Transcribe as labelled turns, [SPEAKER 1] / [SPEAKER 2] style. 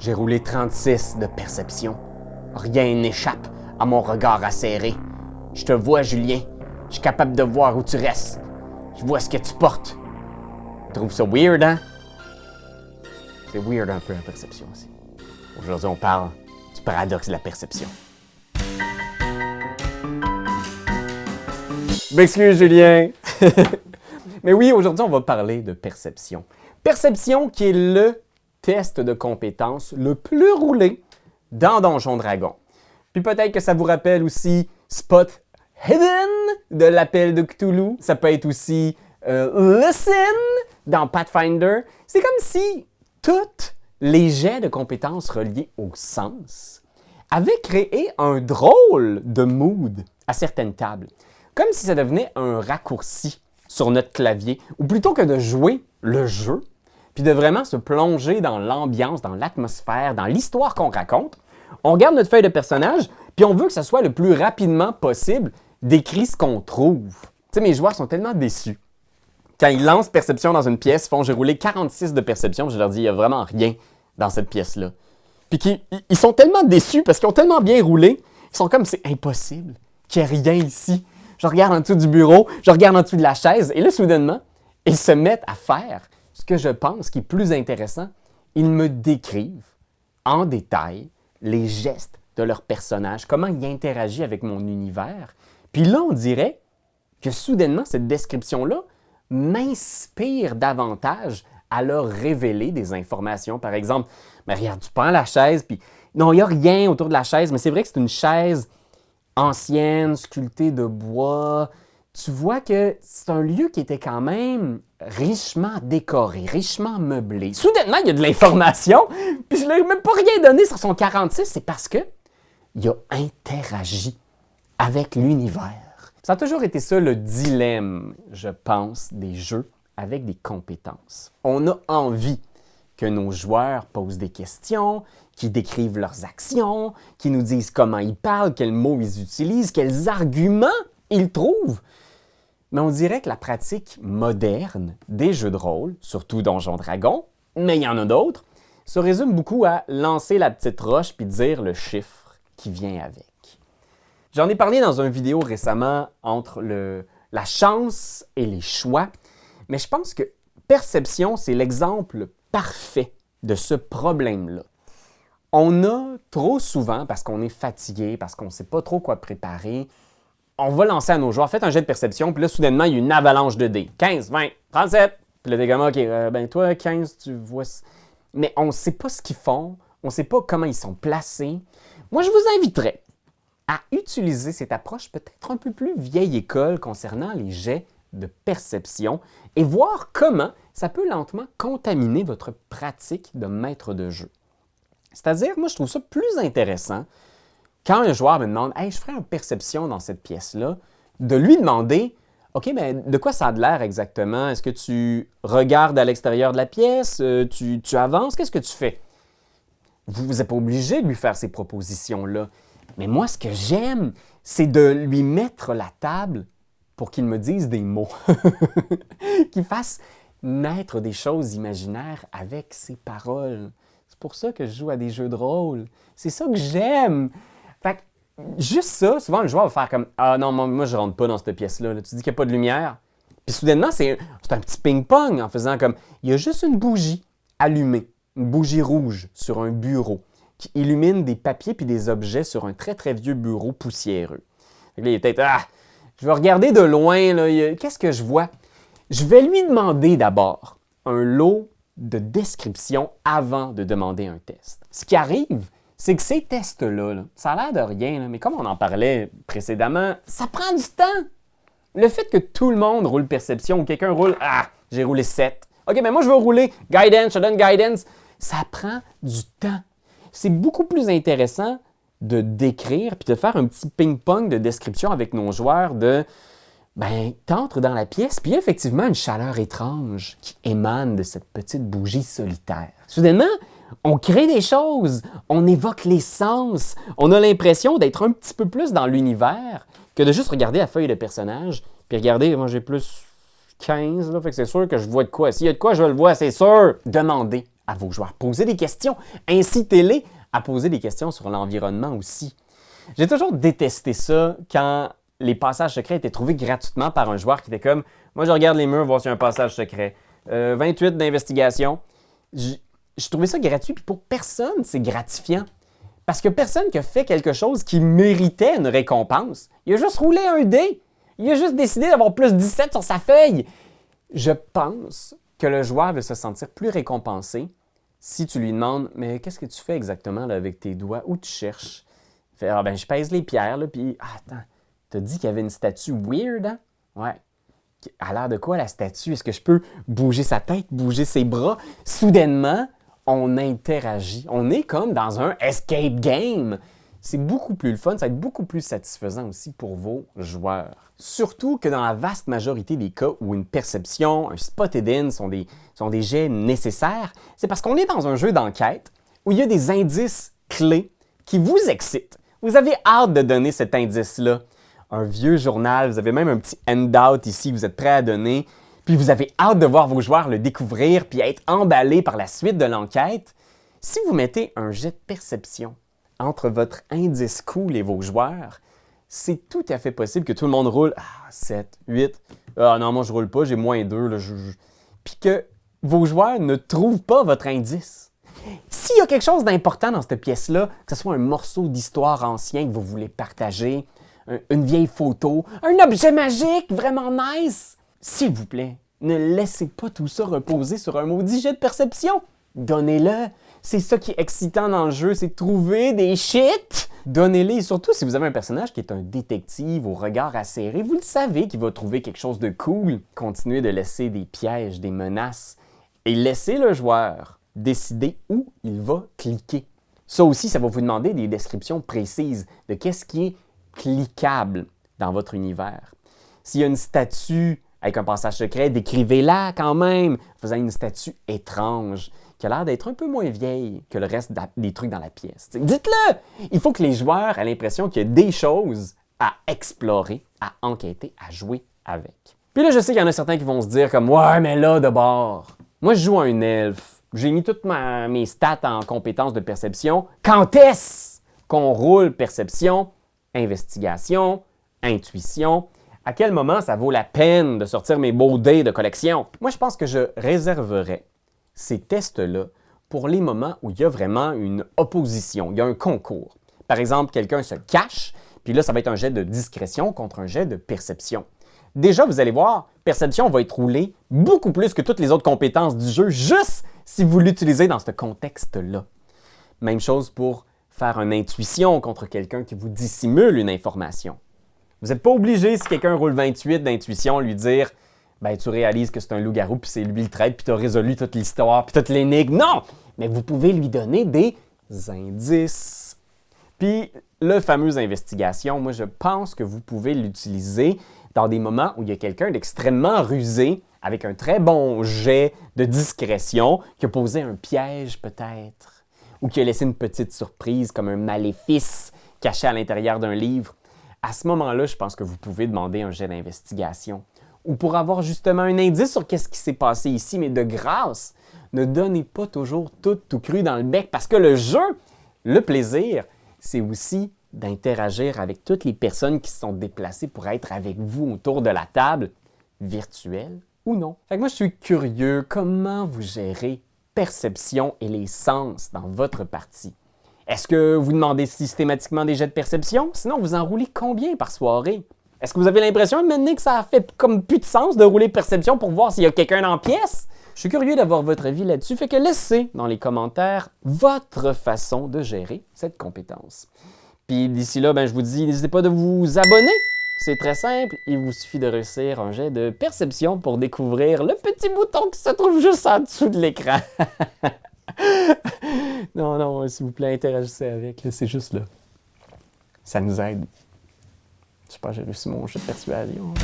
[SPEAKER 1] J'ai roulé 36 de perception. Rien n'échappe à mon regard acéré. Je te vois, Julien. Je suis capable de voir où tu restes. Je vois ce que tu portes. Tu trouves ça weird, hein? C'est weird un peu la perception aussi. Aujourd'hui, on parle du paradoxe de la perception. M'excuse, Julien. Mais oui, aujourd'hui, on va parler de perception. Perception qui est le test de compétence le plus roulé dans Donjon Dragon. Puis peut-être que ça vous rappelle aussi Spot Hidden de l'appel de Cthulhu. Ça peut être aussi Listen dans Pathfinder. C'est comme si tous les jets de compétences reliés au sens avaient créé un drôle de mood à certaines tables. Comme si ça devenait un raccourci sur notre clavier. Ou plutôt que de jouer le jeu, puis de vraiment se plonger dans l'ambiance, dans l'atmosphère, dans l'histoire qu'on raconte, on regarde notre feuille de personnage, puis on veut que ce soit le plus rapidement possible décrit ce qu'on trouve. Tu sais, mes joueurs sont tellement déçus. Quand ils lancent perception dans une pièce, ils font « j'ai roulé 46 de perception », je leur dis « il n'y a vraiment rien dans cette pièce-là ». Puis ils sont tellement déçus parce qu'ils ont tellement bien roulé, ils sont comme « c'est impossible qu'il n'y ait rien ici ». Je regarde en dessous du bureau, je regarde en dessous de la chaise, et là, soudainement, ils se mettent à faire ce que je pense qui est plus intéressant. Ils me décrivent en détail les gestes de leur personnage, comment il interagit avec mon univers. Puis là, on dirait que soudainement, cette description-là m'inspire davantage à leur révéler des informations. Par exemple, mais regarde, tu prends la chaise, puis non, il n'y a rien autour de la chaise, mais c'est vrai que c'est une chaise ancienne, sculptée de bois. Tu vois que c'est un lieu qui était quand même richement décoré, richement meublé. Soudainement, il y a de l'information, puis je ne lui ai même pas rien donné sur son 46, c'est parce que il a interagi avec l'univers. Ça a toujours été ça le dilemme, je pense, des jeux avec des compétences. On a envie que nos joueurs posent des questions, qu'ils décrivent leurs actions, qu'ils nous disent comment ils parlent, quels mots ils utilisent, quels arguments ils trouvent. Mais on dirait que la pratique moderne des jeux de rôle, surtout Donjon Dragon, mais il y en a d'autres, se résume beaucoup à lancer la petite roche puis dire le chiffre qui vient avec. J'en ai parlé dans une vidéo récemment entre la chance et les choix, mais je pense que perception, c'est l'exemple parfait de ce problème-là. On a trop souvent, parce qu'on est fatigué, parce qu'on ne sait pas trop quoi préparer, on va lancer à nos joueurs, faites un jet de perception, puis là, soudainement, il y a une avalanche de dés. 15, 20, 37. Puis là, t'es comme, OK, ben toi, 15, tu vois... Mais on ne sait pas ce qu'ils font, on ne sait pas comment ils sont placés. Moi, je vous inviterais à utiliser cette approche peut-être un peu plus vieille école concernant les jets de perception et voir comment ça peut lentement contaminer votre pratique de maître de jeu. C'est-à-dire, moi, je trouve ça plus intéressant quand un joueur me demande « Hey, je ferai une perception dans cette pièce-là », de lui demander « OK, mais de quoi ça a de l'air exactement? Est-ce que tu regardes à l'extérieur de la pièce? Tu avances? Qu'est-ce que tu fais? » Vous n'êtes pas obligé de lui faire ces propositions-là. Mais moi, ce que j'aime, c'est de lui mettre la table pour qu'il me dise des mots, qu'il fasse naître des choses imaginaires avec ses paroles. C'est pour ça que je joue à des jeux de rôle. C'est ça que j'aime. Fait que, juste ça, souvent le joueur va faire comme « Ah non, moi je rentre pas dans cette pièce-là. » Tu dis qu'il n'y a pas de lumière. Puis soudainement, c'est un petit ping-pong en faisant comme « Il y a juste une bougie allumée, une bougie rouge sur un bureau qui illumine des papiers puis des objets sur un très très vieux bureau poussiéreux. » Fait que là, il est peut-être « Ah, je vais regarder de loin, là, qu'est-ce que je vois? » Je vais lui demander d'abord un lot de description avant de demander un test. Ce qui arrive, c'est que ces tests-là, là, ça a l'air de rien, là, mais comme on en parlait précédemment, ça prend du temps. Le fait que tout le monde roule perception ou quelqu'un roule « Ah, j'ai roulé 7. OK, mais moi je veux rouler guidance, je donne guidance. » Ça prend du temps. C'est beaucoup plus intéressant de décrire puis de faire un petit ping-pong de description avec nos joueurs de ben, t'entres dans la pièce, puis il y a effectivement une chaleur étrange qui émane de cette petite bougie solitaire. Soudainement, on crée des choses, on évoque les sens, on a l'impression d'être un petit peu plus dans l'univers que de juste regarder la feuille de personnage, puis regarder, moi j'ai plus 15, là, fait que c'est sûr que je vois de quoi. S'il y a de quoi, je le vois, c'est sûr. Demandez à vos joueurs. Posez des questions, incitez-les à poser des questions sur l'environnement aussi. J'ai toujours détesté ça quand les passages secrets étaient trouvés gratuitement par un joueur qui était comme « Moi, je regarde les murs, voir s'il y a un passage secret. 28 d'investigation. » Je trouvais ça gratuit, puis pour personne, c'est gratifiant. Parce que personne qui a fait quelque chose qui méritait une récompense. Il a juste roulé un dé. Il a juste décidé d'avoir plus 17 sur sa feuille. Je pense que le joueur va se sentir plus récompensé si tu lui demandes « Mais qu'est-ce que tu fais exactement là, avec tes doigts? Où tu cherches? » Il fait « Ah ben, je pèse les pierres, là, puis... Ah, attends, t'as dit qu'il y avait une statue weird, hein? Ouais. À l'air de quoi, la statue? Est-ce que je peux bouger sa tête, bouger ses bras? » Soudainement, on interagit. On est comme dans un escape game. C'est beaucoup plus le fun, ça va être beaucoup plus satisfaisant aussi pour vos joueurs. Surtout que dans la vaste majorité des cas où une perception, un spotted in sont des jets nécessaires, c'est parce qu'on est dans un jeu d'enquête où il y a des indices clés qui vous excitent. Vous avez hâte de donner cet indice-là. Un vieux journal, vous avez même un petit handout ici, vous êtes prêt à donner. Puis vous avez hâte de voir vos joueurs le découvrir puis être emballés par la suite de l'enquête. Si vous mettez un jet de perception entre votre indice cool et vos joueurs, c'est tout à fait possible que tout le monde roule 7, 8. Ah non, moi je roule pas, j'ai moins 2. Puis que vos joueurs ne trouvent pas votre indice. S'il y a quelque chose d'important dans cette pièce-là, que ce soit un morceau d'histoire ancien que vous voulez partager, une vieille photo, un objet magique vraiment nice, s'il vous plaît, ne laissez pas tout ça reposer sur un maudit jet de perception. Donnez-le. C'est ça qui est excitant dans le jeu, c'est de trouver des shit. Donnez-les. Surtout si vous avez un personnage qui est un détective au regard acéré, vous le savez qu'il va trouver quelque chose de cool. Continuez de laisser des pièges, des menaces et laissez le joueur décider où il va cliquer. Ça aussi, ça va vous demander des descriptions précises de qu'est-ce qui est cliquable dans votre univers. S'il y a une statue avec un passage secret, décrivez-la quand même, faisant une statue étrange qui a l'air d'être un peu moins vieille que le reste des trucs dans la pièce. Dites-le! Il faut que les joueurs aient l'impression qu'il y a des choses à explorer, à enquêter, à jouer avec. Puis là, je sais qu'il y en a certains qui vont se dire comme « Ouais, mais là, de bord, moi je joue un elfe, j'ai mis toutes mes stats en compétences de perception. Quand est-ce qu'on roule perception, investigation, intuition? À quel moment ça vaut la peine de sortir mes beaux dés de collection? » Moi, je pense que je réserverais ces tests-là pour les moments où il y a vraiment une opposition, il y a un concours. Par exemple, quelqu'un se cache, puis là, ça va être un jet de discrétion contre un jet de perception. Déjà, vous allez voir, perception va être roulée beaucoup plus que toutes les autres compétences du jeu, juste si vous l'utilisez dans ce contexte-là. Même chose pour faire une intuition contre quelqu'un qui vous dissimule une information. Vous n'êtes pas obligé, si quelqu'un roule 28 d'intuition, lui dire « Ben, tu réalises que c'est un loup-garou, puis c'est lui le traître, puis tu as résolu toute l'histoire, puis toute l'énigme. » Non! Mais vous pouvez lui donner des indices. Puis, le fameux investigation, moi, je pense que vous pouvez l'utiliser dans des moments où il y a quelqu'un d'extrêmement rusé, avec un très bon jet de discrétion, qui a posé un piège peut-être, ou qui a laissé une petite surprise comme un maléfice caché à l'intérieur d'un livre. À ce moment-là, je pense que vous pouvez demander un jet d'investigation. Ou pour avoir justement un indice sur qu'est-ce qui s'est passé ici, mais de grâce, ne donnez pas toujours tout cru dans le bec, parce que le jeu, le plaisir, c'est aussi d'interagir avec toutes les personnes qui se sont déplacées pour être avec vous autour de la table, virtuelle ou non. Fait que moi, je suis curieux, comment vous gérez perception et les sens dans votre partie? Est-ce que vous demandez systématiquement des jets de perception? Sinon, vous en roulez combien par soirée? Est-ce que vous avez l'impression maintenant que ça a fait comme plus de sens de rouler perception pour voir s'il y a quelqu'un dans la pièce? Je suis curieux d'avoir votre avis là-dessus, fait que laissez dans les commentaires votre façon de gérer cette compétence. Puis d'ici là, je vous dis, n'hésitez pas de vous abonner. C'est très simple, il vous suffit de réussir un jet de perception pour découvrir le petit bouton qui se trouve juste en dessous de l'écran. Non, s'il vous plaît, interagissez avec, là, c'est juste là. Ça nous aide. Je sais pas, j'ai réussi mon jeu de persuasion.